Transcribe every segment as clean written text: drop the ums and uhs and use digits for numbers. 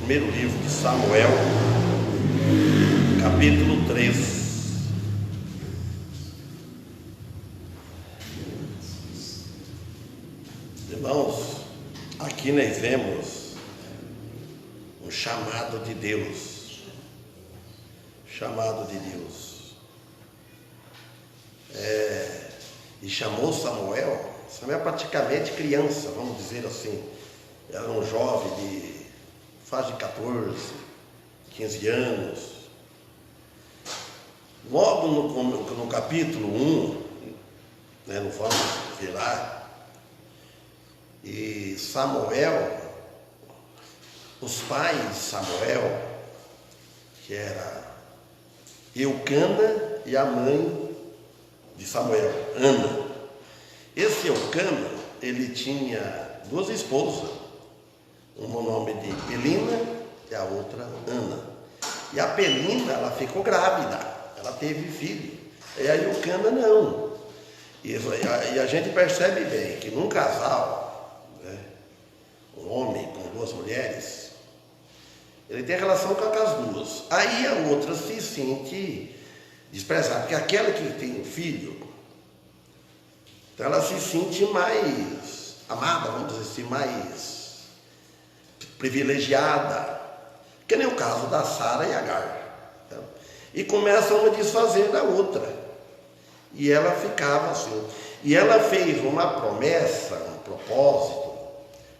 Primeiro livro de Samuel, capítulo 3. Irmãos, aqui nós vemos um chamado de Deus. Chamado de Deus. E chamou Samuel. Samuel é praticamente criança, vamos dizer assim. Era um jovem de faz de 14, 15 anos. Logo no capítulo 1, não vamos ver lá, e Samuel, os pais de Samuel, que era Eucana e a mãe de Samuel, Ana. Esse Eucana, ele tinha duas esposas, uma o nome de Penina e a outra Ana. E a Penina, ela ficou grávida, ela teve filho, e a Eucana não. E a gente percebe bem que num casal, um homem com duas mulheres, ele tem relação com as duas. Aí a outra se sente desprezada, porque aquela que tem um filho, então ela se sente mais amada, vamos dizer assim, mais privilegiada, que nem o caso da Sara e Agar. Então, e começa uma desfazer da outra. E ela ficava assim. E ela fez uma promessa, um propósito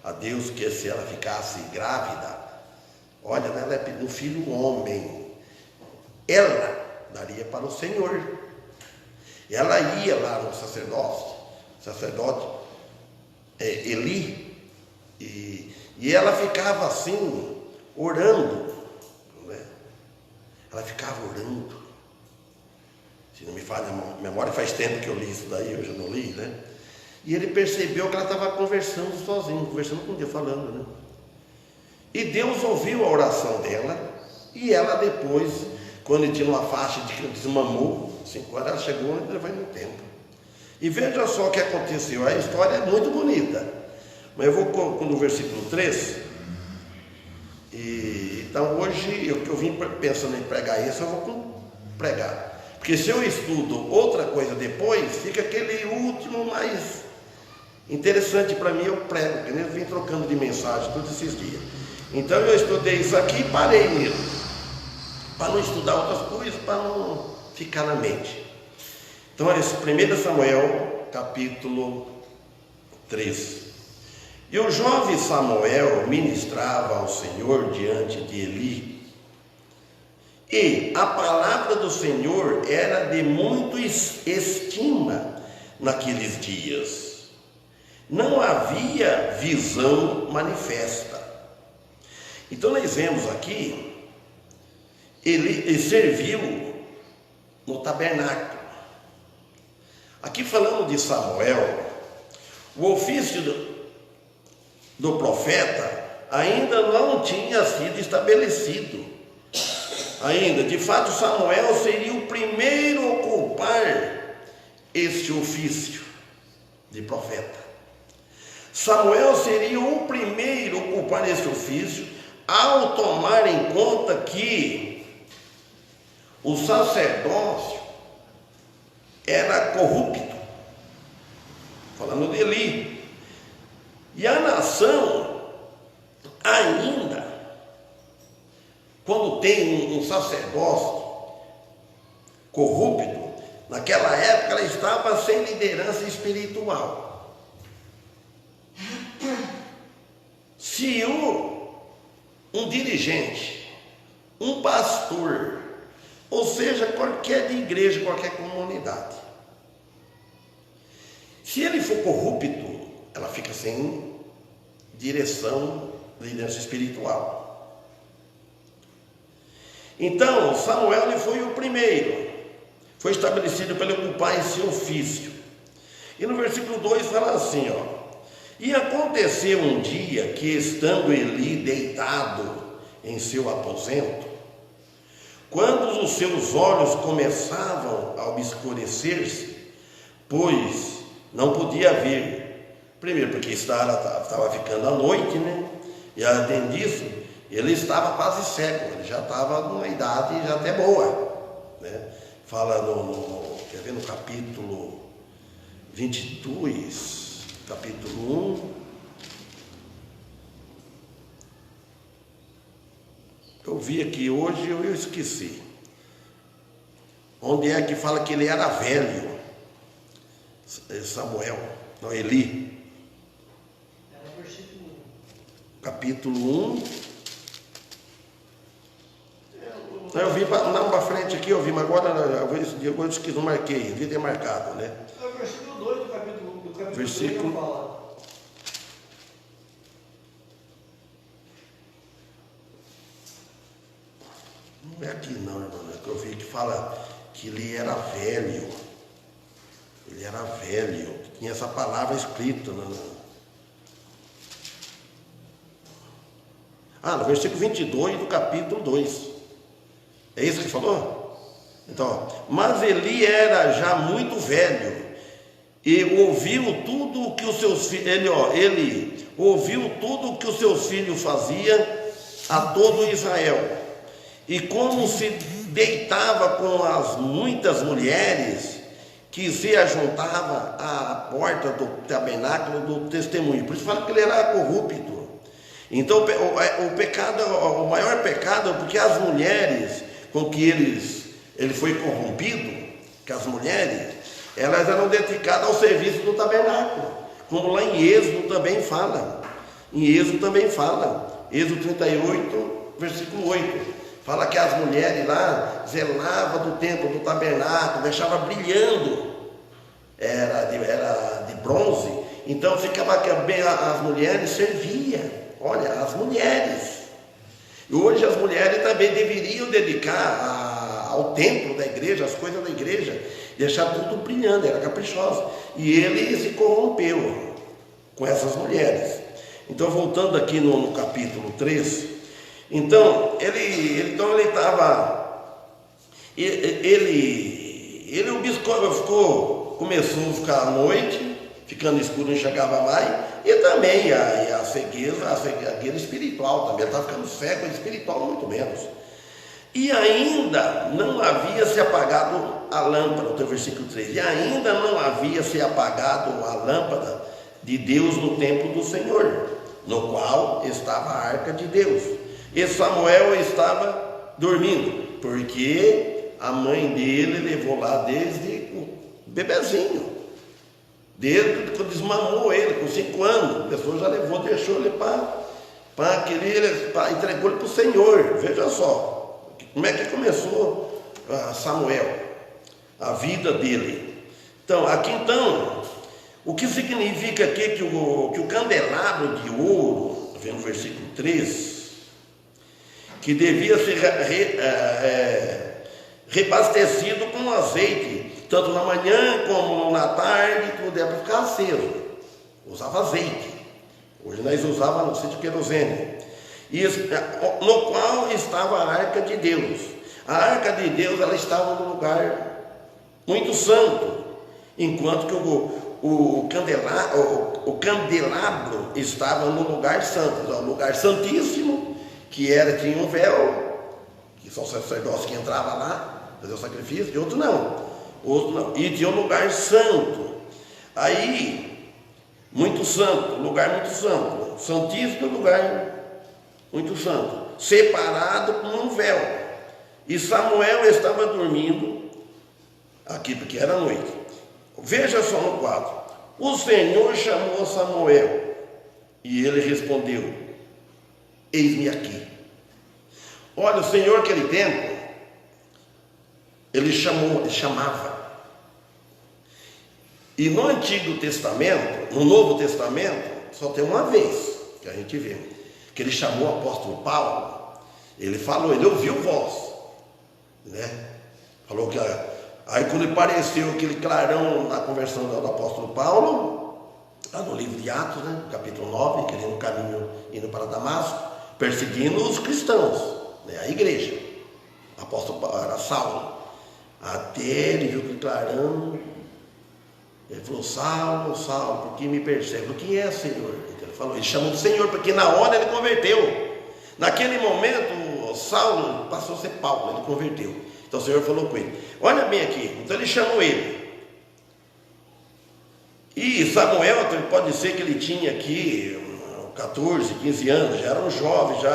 a Deus, que se ela ficasse grávida, olha, ela pediu um filho homem, ela daria para o Senhor. E ela ia lá no sacerdote Eli, e ela ficava assim, orando, Ela ficava orando. Se não me falha a memória, faz tempo que eu li isso daí, eu já não li, E ele percebeu que ela estava conversando sozinha, conversando com Deus, falando, E Deus ouviu a oração dela, e ela depois, quando ele tinha uma faixa de que desmamou, 5 horas, ela chegou e levou no tempo. E veja só o que aconteceu, a história é muito bonita, mas eu vou no versículo 3, então hoje eu vim pensando em pregar isso, eu vou pregar, porque se eu estudo outra coisa depois, fica aquele último mais interessante para mim, eu prego, porque eu vim trocando de mensagem todos esses dias. Então eu estudei isso aqui e parei nele, para não estudar outras coisas, para não ficar na mente. Então olha isso, 1 Samuel capítulo 3. E o jovem Samuel ministrava ao Senhor diante de Eli, e a palavra do Senhor era de muito estima naqueles dias. Não havia visão manifesta. Então nós vemos aqui, ele serviu no tabernáculo. Aqui falando de Samuel, o ofício do profeta ainda não tinha sido estabelecido. Ainda, de fato, Samuel seria o primeiro a ocupar este ofício de profeta. Samuel seria o primeiro a ocupar esse ofício, ao tomar em conta que o sacerdócio era corrupto, falando de Eli. E a nação, ainda, quando tem um sacerdócio corrupto, naquela época ela estava sem liderança espiritual. Se um dirigente, um pastor, ou seja, qualquer de igreja, qualquer comunidade, se ele for corrupto, ela fica sem direção, liderança espiritual. Então, Samuel foi o primeiro, foi estabelecido para ele ocupar esse ofício. E no versículo 2 fala assim, E aconteceu um dia que, estando Eli deitado em seu aposento, quando os seus olhos começavam a obscurecer-se, pois não podia ver, primeiro porque estava ficando à noite, e além disso, ele estava quase cego, ele já estava numa idade já até boa, né? Fala quer ver, no capítulo 22, capítulo 1. Eu vi aqui hoje, eu esqueci. Onde é que fala que ele era velho? Samuel, não, Eli. Era o versículo 1. Capítulo 1. Eu vi para frente aqui, eu vi, mas agora eu esqueci, não marquei, devia ter marcado, né? É o versículo 2 do capítulo Versículo 2 fala. Não é aqui não, irmão, é que eu vi que fala que ele era velho. Ele era velho, tinha essa palavra escrita. No versículo 22 do capítulo 2. É isso que falou? Então, mas Eli era já muito velho e ouviu tudo o que os seus filhos, ele ouviu tudo o que os seus filhos faziam a todo Israel. E como se deitava com as muitas mulheres que se ajuntavam à porta do tabernáculo do testemunho. Por isso fala que ele era corrupto. Então o pecado, o maior pecado, porque as mulheres com que ele foi corrompido, que as mulheres, elas eram dedicadas ao serviço do tabernáculo, como lá em Êxodo também fala. Em Êxodo também fala, Êxodo 38, versículo 8, fala que as mulheres lá zelavam do templo, do tabernáculo, deixavam brilhando, era de bronze, então ficava bem, as mulheres serviam, olha, as mulheres. E hoje as mulheres também deveriam dedicar ao templo da igreja, as coisas da igreja, deixar tudo brilhando, era caprichosa. E ele se corrompeu com essas mulheres. Então, voltando aqui no capítulo 3, então ele o biscoito começou a ficar à noite, ficando escuro, não chegava mais, e também a cegueira espiritual também, ele estava ficando cego, espiritual muito menos. E ainda não havia se apagado a lâmpada, no versículo 3, e ainda não havia se apagado a lâmpada de Deus no templo do Senhor, no qual estava a arca de Deus. E Samuel estava dormindo, porque a mãe dele levou lá desde o bebezinho, desde que desmamou ele, com 5 anos, a pessoa já levou, deixou ele entregou ele para o Senhor. Veja só, como é que começou Samuel, a vida dele. Então, o que significa aqui que o candelabro de ouro, no versículo 3, que devia ser reabastecido com azeite, tanto na manhã como na tarde, tudo é para ficar aceso. Usava azeite. Hoje nós usávamos no sítio querosene. No qual estava a arca de Deus. A arca de Deus, ela estava num lugar muito santo, enquanto que o candelabro estava no lugar santo, o lugar santíssimo, que tinha um véu, que só o sacerdócio que entrava lá, fazer o sacrifício, e outro não. E tinha um lugar santo. Aí, muito santo, lugar muito santo, santíssimo lugar muito santo, separado por um véu. E Samuel estava dormindo, aqui porque era noite. Veja só no quadro. O Senhor chamou Samuel, e ele respondeu: eis-me aqui. Olha, o Senhor naquele tempo, ele chamava. E no Antigo Testamento, no Novo Testamento, só tem uma vez que a gente vê, que ele chamou o apóstolo Paulo. Ele falou, ele ouviu voz, né? Falou que aí quando apareceu aquele clarão na conversão do apóstolo Paulo, lá no livro de Atos, né, capítulo 9, que ele no caminho indo para Damasco, perseguindo os cristãos, né, a igreja. O apóstolo Paulo era Saulo. Até ele viu aquele clarão, ele falou: Saulo, Saulo, por que me persegue? O que é, Senhor? Então ele falou, ele chamou do Senhor, porque na hora ele converteu. Naquele momento, Saulo passou a ser Paulo, ele converteu. Então o Senhor falou com ele: olha bem aqui. Então ele chamou ele. E Samuel, pode ser que ele tinha aqui 14, 15 anos, já era um jovem, já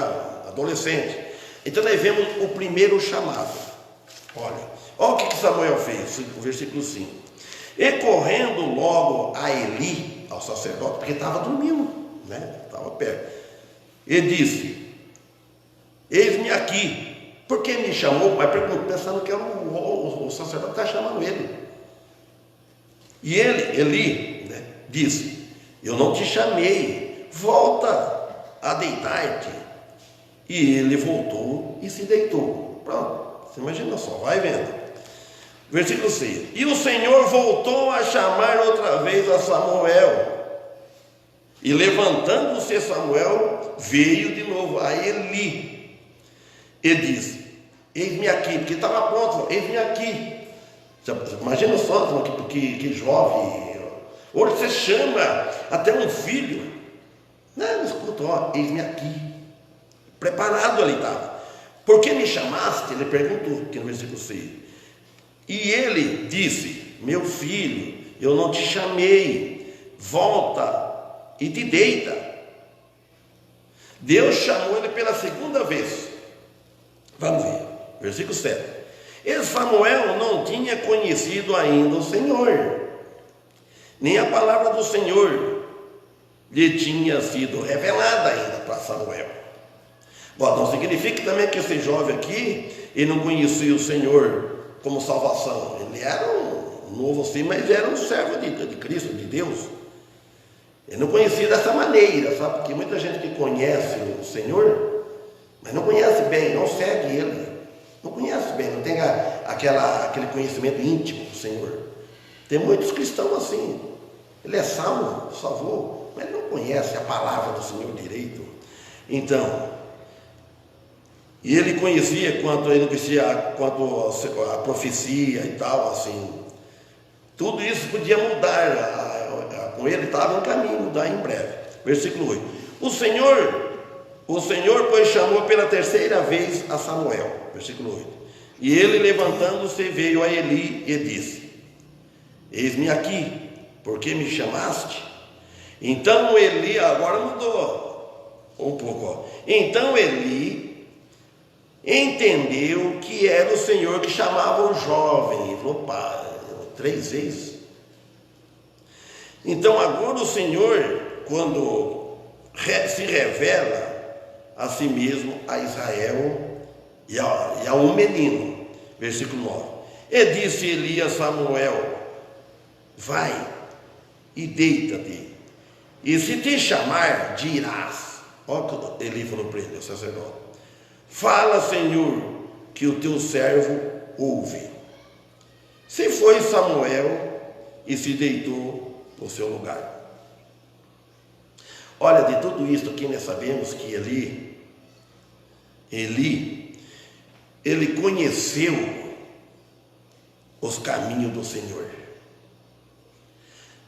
adolescente. Então nós vemos o primeiro chamado. Olha o que Samuel fez, o versículo 5. E correndo logo a Eli, ao sacerdote, porque estava dormindo, né? Estava perto. Ele disse: eis-me aqui. Por que me chamou? Mas pensando que era o sacerdote está chamando ele. E Eli, né, disse: eu não te chamei, volta a deitar-te. E ele voltou e se deitou. Pronto, você imagina só, vai vendo. Versículo 6. E o Senhor voltou a chamar outra vez a Samuel. E levantando-se Samuel, veio de novo a Eli. E disse: eis-me aqui, porque estava pronto, eis-me aqui. Imagina só que jovem. Hoje você chama até um filho. Não, escuta, ó, eis-me aqui. Preparado ali estava. Por que me chamaste? Ele perguntou, aqui no versículo 6. E ele disse: meu filho, eu não te chamei, volta e te deita. Deus chamou ele pela segunda vez. Vamos ver, versículo 7. E Samuel não tinha conhecido ainda o Senhor, nem a palavra do Senhor lhe tinha sido revelada ainda para Samuel. Bom, não significa também que esse jovem aqui, ele não conhecia o Senhor como salvação. Ele era um novo sim, mas era um servo de Cristo, de Deus. Ele não conhecia dessa maneira, sabe? Porque muita gente que conhece o Senhor, mas não conhece bem, não segue Ele. Não conhece bem, não tem aquele conhecimento íntimo do Senhor. Tem muitos cristãos assim. Ele é salvou, mas não conhece a palavra do Senhor direito. Então, e ele conhecia quanto a profecia e tal, assim. Tudo isso podia mudar. Com ele estava em caminho, mudar em breve. Versículo 8. O Senhor, pois, chamou pela terceira vez a Samuel. Versículo 8. E ele, levantando-se, veio a Eli e disse: eis-me aqui, porque me chamaste? Então Eli, agora mudou um pouco, ó. Então Eli entendeu que era o Senhor que chamava o jovem. Ele falou: pai, 3 vezes. Então agora o Senhor, quando se revela a si mesmo a Israel e a um menino. Versículo 9. E disse Eli a Samuel: vai e deita-te, e se te chamar, dirás. Olha o que Eli falou para ele, o sacerdote: fala, Senhor, que o teu servo ouve. Se foi Samuel e se deitou no seu lugar. Olha, de tudo isso aqui nós sabemos que ele conheceu os caminhos do Senhor,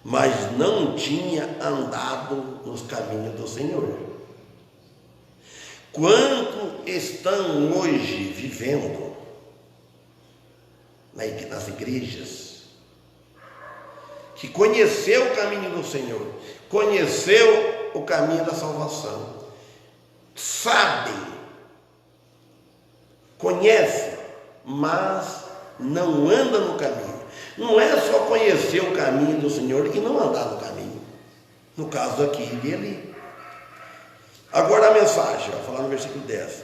mas não tinha andado nos caminhos do Senhor. Quanto estão hoje vivendo nas igrejas, que conheceu o caminho do Senhor, conheceu o caminho da salvação, sabem, conhecem, mas não anda no caminho. Não é só conhecer o caminho do Senhor e não andar no caminho. No caso aqui de Eli. Agora a mensagem, vai falar no versículo 10.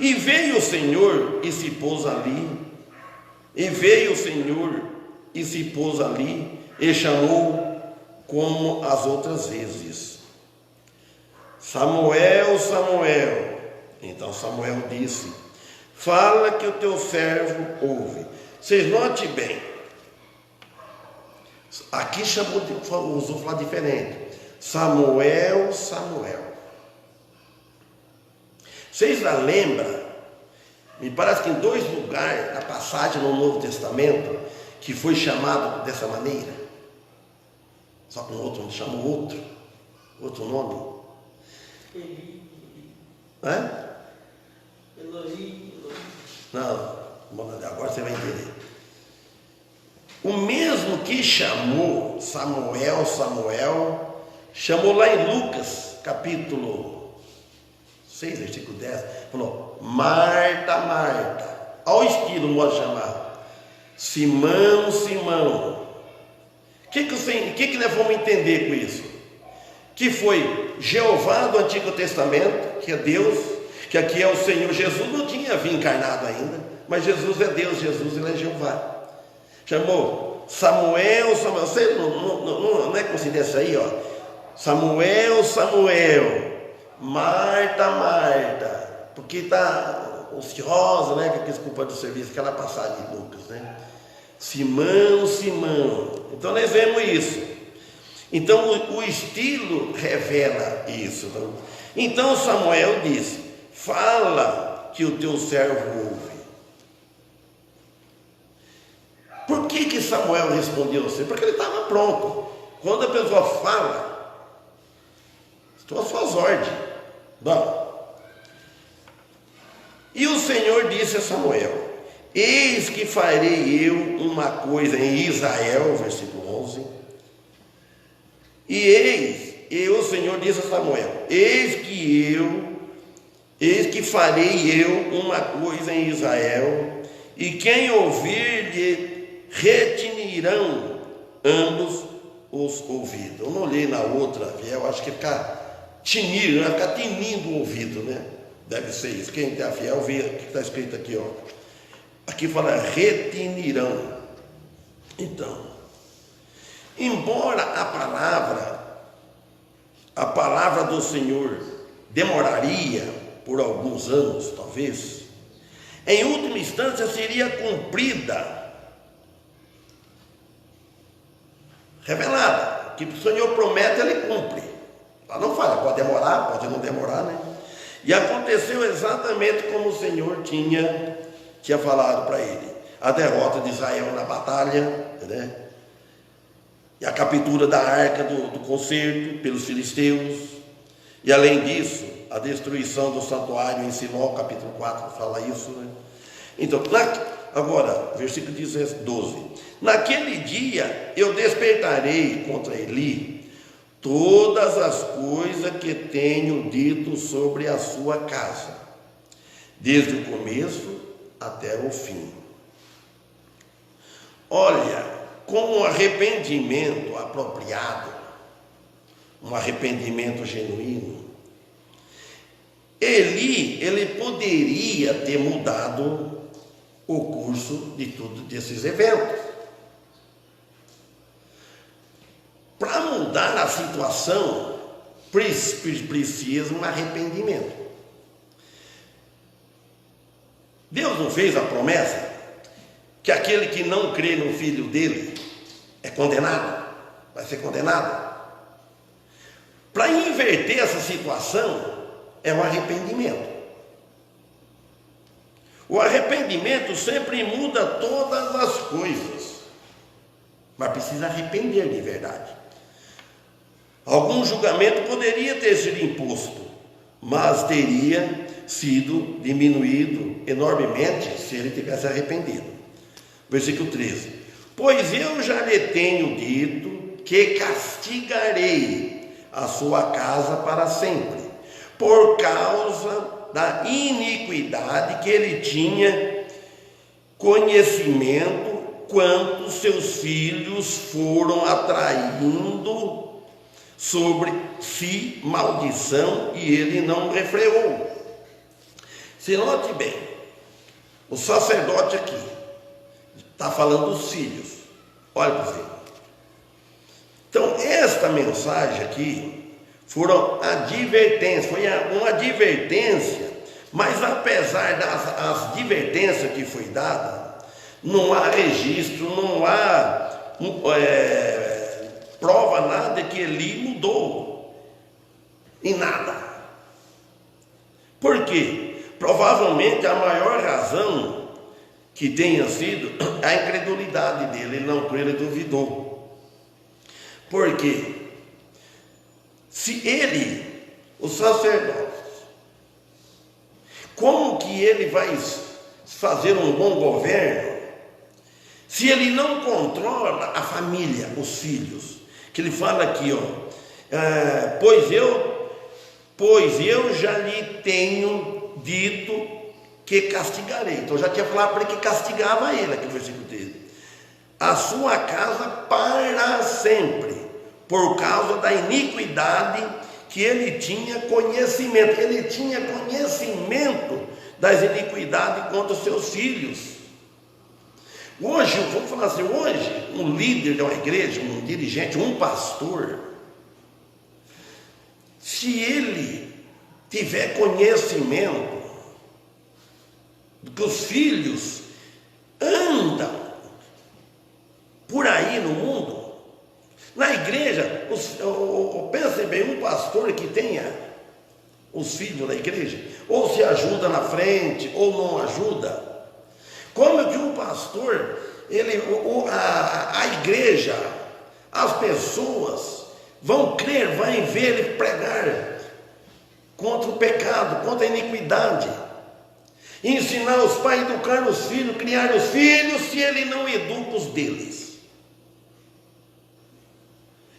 E veio o Senhor e se pôs ali. E veio o Senhor e se pôs ali e chamou como as outras vezes: Samuel, Samuel. Então Samuel disse: fala, que o teu servo ouve. Vocês notem bem, aqui usou falar diferente. Samuel, Samuel. Vocês já lembram? Me parece que em 2 lugares, a passagem no Novo Testamento, que foi chamado dessa maneira, só com outro, chamou outro nome. Hã? Elohim. Não, agora você vai entender. O mesmo que chamou Samuel, chamou lá em Lucas, capítulo 6, versículo 10, falou: Marta, Marta, ao estilo, modo de chamar, Simão, Simão. O que nós vamos entender com isso? Que foi Jeová do Antigo Testamento, que é Deus, que aqui é o Senhor. Jesus não tinha vindo encarnado ainda, mas Jesus é Deus, Jesus ele é Jeová. Chamou Samuel, você não é coincidência aí, ó. Samuel, Marta, Marta, porque está ociosa, né? Que desculpa do serviço, aquela passagem de Lucas, né? Simão. Então nós vemos isso. Então o estilo revela isso. Então Samuel disse: fala que o teu servo ouve. Por que Samuel respondeu assim? Porque ele estava pronto. Quando a pessoa fala, estou às suas ordens. Bom, e o Senhor disse a Samuel: eis que farei eu uma coisa em Israel, versículo 11. E o Senhor disse a Samuel: eis que farei eu uma coisa em Israel, e quem ouvir-lhe retinirão ambos os ouvidos. Eu não olhei na outra, eu acho que ficar tinir, vai ficar tinindo o ouvido, né? Deve ser isso. Quem tem a fiel vê o que está escrito aqui, ó. Aqui fala retinirão. Então, embora a palavra do Senhor demoraria por alguns anos, talvez, em última instância seria cumprida, revelada. Que o Senhor promete, ele cumpre. Ela não fala, pode demorar, pode não demorar, né? E aconteceu exatamente como o Senhor tinha falado para ele. A derrota de Israel na batalha, né? E a captura da arca do concerto pelos filisteus. E além disso, a destruição do santuário em Siló, capítulo 4 fala isso, né? Então, agora, versículo 12: naquele dia eu despertarei contra Eli todas as coisas que tenho dito sobre a sua casa, desde o começo até o fim. Olha, com um arrependimento apropriado, um arrependimento genuíno, ele poderia ter mudado o curso de tudo desses eventos. Para mudar a situação, precisa um arrependimento. Deus não fez a promessa que aquele que não crê no Filho dele é condenado, vai ser condenado. Para inverter essa situação, é o arrependimento. O arrependimento sempre muda todas as coisas, mas precisa arrepender de verdade. Algum julgamento poderia ter sido imposto, mas teria sido diminuído enormemente se ele tivesse arrependido. Versículo 13: pois eu já lhe tenho dito que castigarei a sua casa para sempre, por causa da iniquidade que ele tinha conhecimento, quanto seus filhos foram atraindo sobre si maldição, e ele não refreou. Se note bem, o sacerdote aqui está falando dos filhos. Olha para você. Então, esta mensagem aqui foram advertências, foi uma advertência, mas apesar das advertências que foi dada, não há registro, não há prova nada que Eli mudou em nada. Por quê? Provavelmente a maior razão que tenha sido a incredulidade dele. Ele não creu, ele duvidou. Por quê? Se ele, os sacerdotes, como que ele vai fazer um bom governo se ele não controla a família, os filhos? Que ele fala aqui, pois eu já lhe tenho dito que castigarei. Então já tinha falado para ele que castigava ele, aqui no versículo 13. A sua casa para sempre, por causa da iniquidade que ele tinha conhecimento. Ele tinha conhecimento das iniquidades contra os seus filhos. Hoje, vamos falar assim, hoje, um líder de uma igreja, um dirigente, um pastor, se ele tiver conhecimento do que os filhos andam por aí no mundo, na igreja, pense bem, um pastor que tenha os filhos na igreja, ou se ajuda na frente, ou não ajuda. Como que um pastor, a igreja, as pessoas vão crer, vão ver ele pregar contra o pecado, contra a iniquidade, ensinar os pais, educar os filhos, criar os filhos, se ele não educa os deles.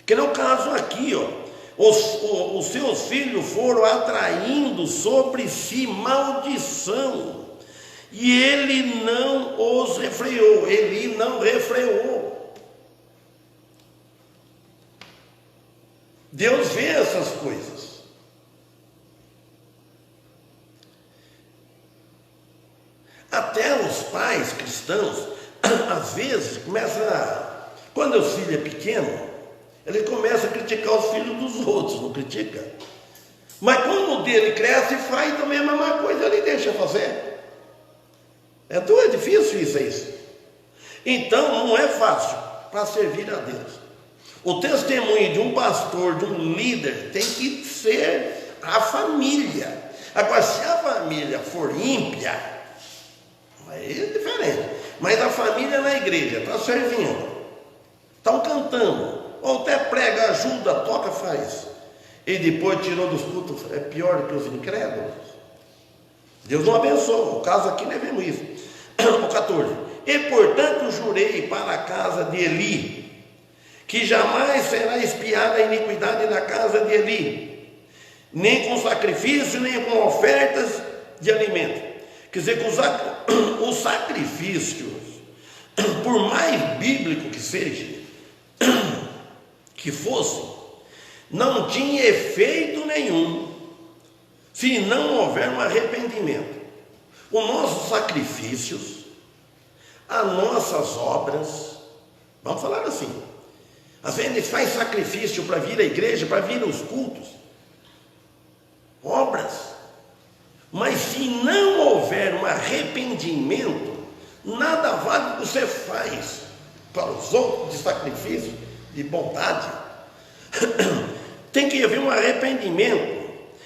Que no caso aqui, os seus filhos foram atraindo sobre si maldição, e ele não os refreou, ele não refreou. Deus vê essas coisas. Até os pais cristãos, às vezes, quando o filho é pequeno, ele começa a criticar os filhos dos outros, não critica? Mas quando o dele cresce, faz também a mesma coisa, ele deixa fazer. Então é difícil isso. Então não é fácil para servir a Deus. O testemunho de um pastor, de um líder, tem que ser a família. Agora, se a família for ímpia, aí é diferente. Mas a família na igreja está servindo, estão cantando, ou até prega, ajuda, toca, faz, e depois tirou dos cultos, é pior do que os incrédulos. Deus não abençoa. O caso aqui nós vemos isso. O 14. E portanto jurei para a casa de Eli, que jamais será espiada a iniquidade na casa de Eli, nem com sacrifício, nem com ofertas de alimento. Quer dizer que os sacrifícios, por mais bíblico que seja, que fosse, não tinha efeito nenhum se não houver um arrependimento. Os nossos sacrifícios, as nossas obras, vamos falar assim, às vezes faz sacrifício para vir à igreja, para vir aos cultos, obras, mas se não houver um arrependimento, nada vale o que você faz para os outros de sacrifício, de bondade. Tem que haver um arrependimento.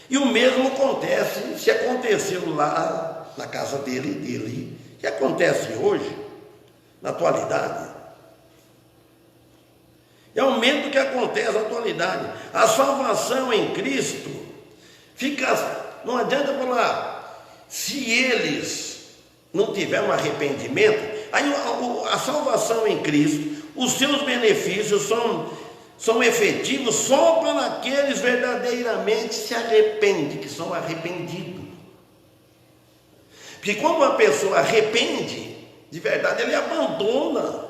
E o mesmo acontece, se aconteceu lá na casa dele, que acontece hoje, na atualidade. É o mesmo que acontece na atualidade. A salvação em Cristo não adianta falar, se eles não tiverem um arrependimento, aí a salvação em Cristo, os seus benefícios são efetivos só para aqueles verdadeiramente se arrependem, que são arrependidos. Porque quando uma pessoa arrepende, de verdade, ele abandona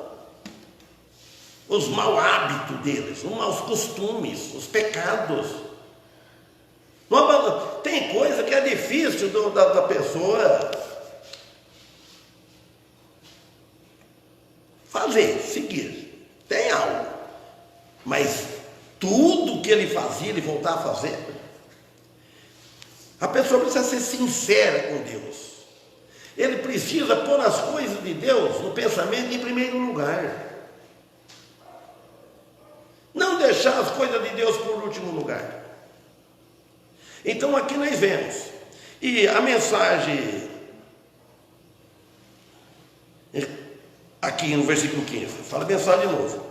os maus hábitos deles, os maus costumes, os pecados. Tem coisa que é difícil da pessoa fazer, seguir. Tem algo. Mas tudo que ele fazia, ele voltar a fazer. A pessoa precisa ser sincera com Deus. Ele precisa pôr as coisas de Deus no pensamento em primeiro lugar. Não deixar as coisas de Deus por último lugar. Então aqui nós vemos. E a mensagem, aqui no versículo 15, fala a mensagem de novo.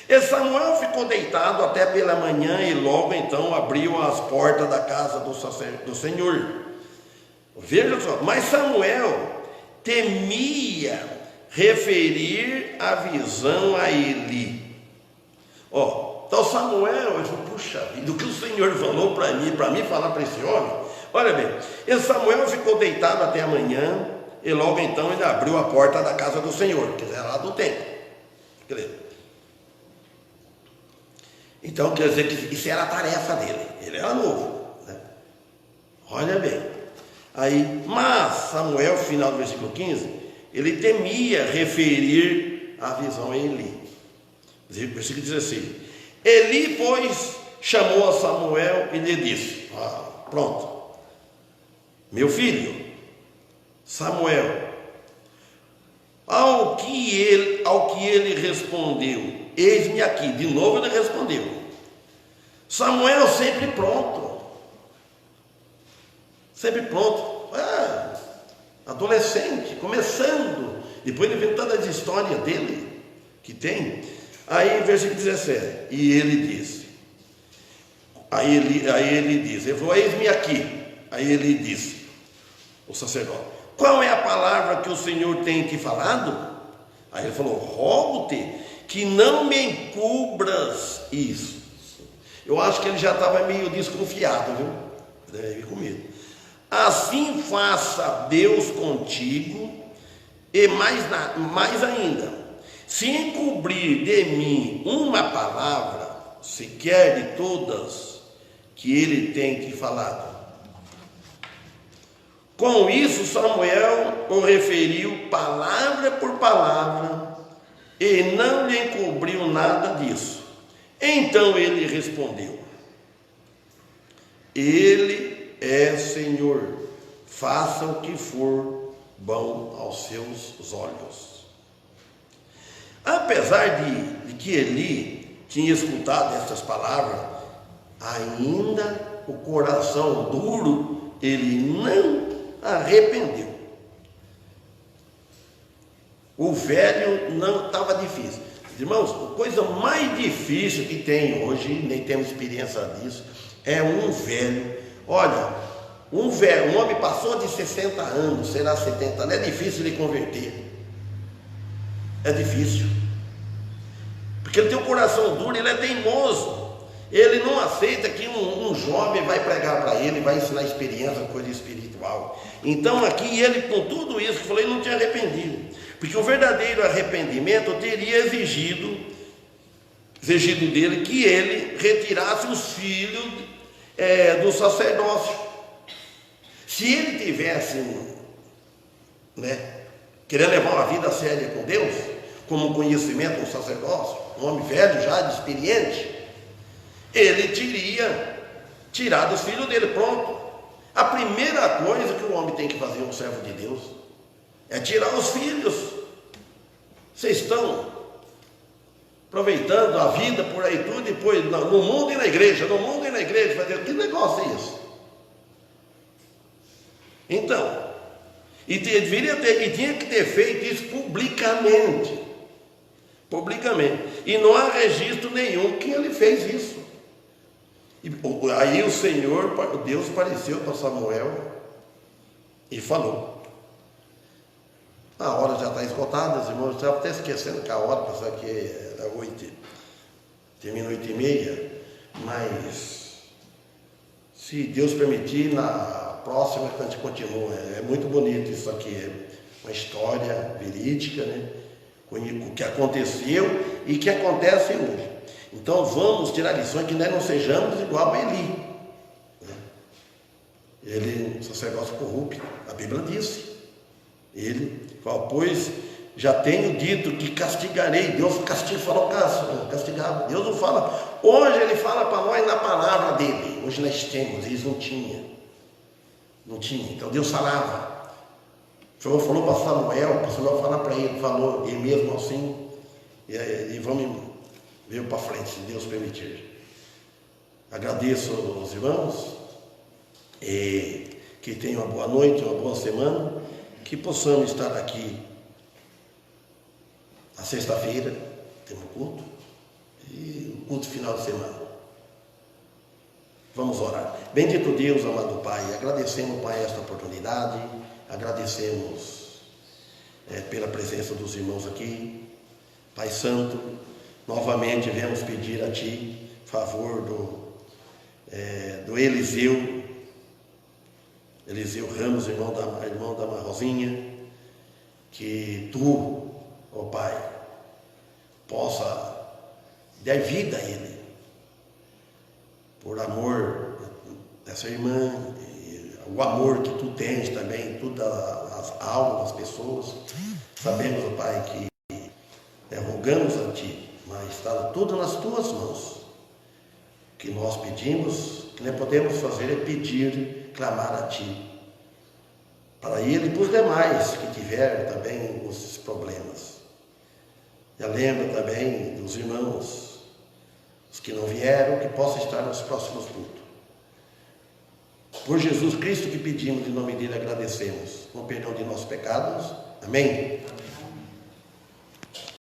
E Samuel ficou deitado até pela manhã, e logo então abriu as portas da casa do Senhor. Veja só, mas Samuel temia referir a visão a Eli. Então Samuel, ele falou, puxa vida, o que o Senhor falou para mim falar para esse homem? Olha bem, esse Samuel ficou deitado até amanhã, e logo então ele abriu a porta da casa do Senhor, que era lá do templo. Então quer dizer que isso era a tarefa dele, ele era novo, né? Olha bem, aí, mas Samuel, final do versículo 15, ele temia referir a visão a Eli. Versículo 16: Eli, pois, chamou a Samuel e lhe disse: pronto, meu filho Samuel. Ao que ele respondeu: eis-me aqui. De novo ele respondeu. Samuel sempre pronto, adolescente, começando, depois inventando as histórias dele que tem. Aí versículo 17, e ele disse, ele falou, eis-me aqui. Aí ele disse, o sacerdote, qual é a palavra que o Senhor tem te falado? Aí ele falou, rogo-te que não me encubras isso. Eu acho que ele já estava meio desconfiado, viu? Deve ir com medo. Assim faça Deus contigo, e mais ainda, se encobrir de mim uma palavra, sequer de todas que ele tem te falado. Com isso, Samuel o referiu palavra por palavra e não lhe encobriu nada disso. Então ele respondeu: Ele é Senhor, faça o que for bom aos seus olhos. Apesar de que Eli tinha escutado essas palavras, ainda o coração duro, ele não arrependeu. O velho não estava difícil. Irmãos, a coisa mais difícil que tem hoje, nem temos experiência disso, é um velho. Olha, um homem passou de 60 anos, será 70 anos, é difícil ele converter. É difícil. Porque ele tem um coração duro, ele é teimoso. Ele não aceita que um jovem vai pregar para ele, vai ensinar experiência, coisa espiritual. Então aqui ele, com tudo isso que eu falei, não tinha arrependido. Porque o verdadeiro arrependimento teria exigido dele que ele retirasse os filhos do sacerdócio. Se ele tivesse, querendo levar uma vida séria com Deus, como conhecimento do sacerdócio, um homem velho já, experiente, ele teria tirado os filhos dele, pronto. A primeira coisa que o homem tem que fazer, um servo de Deus, é tirar os filhos. Vocês estão aproveitando a vida por aí tudo, depois no mundo e na igreja, fazer que negócio é isso? Então, e tinha que ter feito isso publicamente, e não há registro nenhum que ele fez isso. E aí o Senhor, Deus apareceu para Samuel e falou. A hora já está esgotada, os irmãos estavam até esquecendo que a hora, pensar que era 8, termina 8h30, mas se Deus permitir, na próxima a gente continua. É muito bonito isso aqui, é uma história verídica, o que aconteceu e que acontece hoje. Então vamos tirar lições que nós não sejamos igual a Eli. Ele, sacerdócio corrupto, a Bíblia disse. Ele falou, pois já tenho dito que castigarei. Deus falou castigava. Deus não fala. Hoje ele fala para nós na palavra dele. Hoje nós temos, eles não tinham. Então Deus falava. O Senhor falou para Samuel, para o Senhor falar para ele, falou, e mesmo assim, e vamos ver para frente, se Deus permitir. Agradeço aos irmãos, e que tenham uma boa noite, uma boa semana, que possamos estar aqui na sexta-feira, temos culto, e o culto final de semana. Vamos orar. Bendito Deus, amado Pai, agradecemos, Pai, esta oportunidade, agradecemos pela presença dos irmãos aqui. Pai Santo, novamente viemos pedir a Ti favor do Eliseu Ramos, irmão da Rosinha, que Tu, ó Pai, possa dar vida a ele, por amor dessa irmã, o amor que Tu tens também em todas as almas das pessoas. Sabemos, ó Pai, que rogamos a Ti, mas está tudo nas Tuas mãos. O que nós pedimos, o que nós podemos fazer é pedir, clamar a Ti, para ele e para os demais que tiverem também os problemas. Já lembra também dos irmãos, os que não vieram, que possam estar nos próximos cultos. Por Jesus Cristo que pedimos, em nome dele agradecemos, com o perdão de nossos pecados. Amém.